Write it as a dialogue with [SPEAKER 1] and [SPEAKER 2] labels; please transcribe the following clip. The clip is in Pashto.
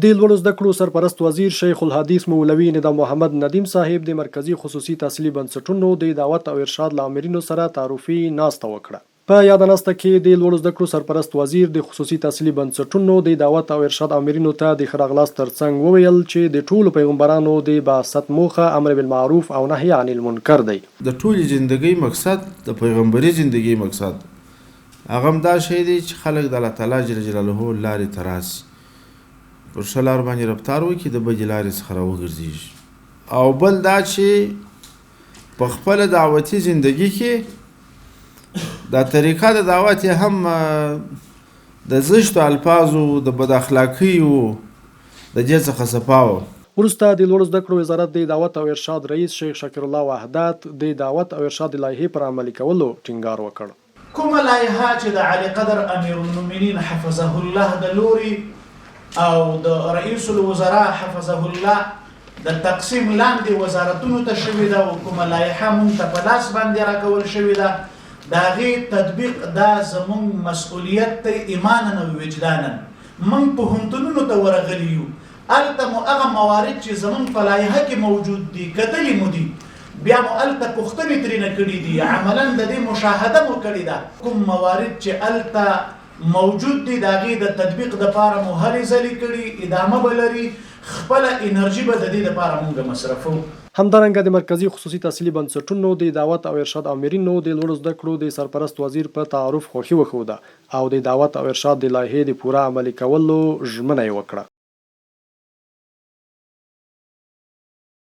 [SPEAKER 1] د لوړو زده کړو سرپرست وزیر شیخ الحدیث مولوي نظام محمد ندیم صاحب د مرکزی خصوصي تحصیلي بنسټونو د دعوت او ارشاد لامرینو سره تعارفي ناسته وکړه. په یاد ناسته کې د لوړو زده کړو سرپرست وزیر د خصوصي تحصیلي بنسټونو د دعوت او ارشاد امرینو ته د ښه راغلاست ترڅنګ وویل چې د ټولو پیغمبرانو د بعثت موخه امر بالمعروف او نهي عن المنکر دی.
[SPEAKER 2] د ټولې ژوندۍ مقصد د پیغمبري ژوندۍ مقصد هغه دا شی دی چې خلک د الله تعالی جل جلاله لارې ته راسي، پر ښه لار باندې رفتار وکړي، د بدې لارې څخه راوګرځېږي. او بل دا چې په خپله دعوتي زندګي کې دا طریقه د دعوت هم د زشتو الفاظو د بد اخلاقیو د دې څخه صفا وه.
[SPEAKER 1] وروسته د لوړو زده کړو وزارت د دعوت او ارشاد رئیس شیخ شاکر الله وحدت د دعوت او ارشاد لایحې پر عملي کولو ټینګار وکړ.
[SPEAKER 3] کومه لایحه چې د علي قدر امیر المؤمنین حفظه الله د لوري او د رئیس الوزراء حفظه الله د تقسیم لاندې وزارتونو ته شوې ده او کومه لایحه مونږ ته په لاس باندې راکول شوې ده، د هغې تطبیق دا زموږ مسؤلیت دی ایمانا او وجدانا. موږ پوهنتونونو ته ورغلي یو، هلته مو هغه موارد چې زموږ په لایحه کې موجود دي کتلي مو دي، بیا مو هلته پوښتنې ترېنه کړي دي، عملا د دې مشاهده مو کړې ده. کوم موارد چې هلته موجود دي د هغې د تطبیق دپاره مو هلې ځلې کړي، ادامه به لري، خپله انرژي به د دې دپاره مونږ مصرفوو.
[SPEAKER 1] همدارنګه د مرکزی خصوصي تحصیلي بنسټونو د دعوت او ارشاد امرینو د لوړو زده کړو د سرپرست وزیر په تعارف خوښي وښوده او د دعوت او ارشاد د لایحې د پوره عملي کولو ژمنه یې وکړه.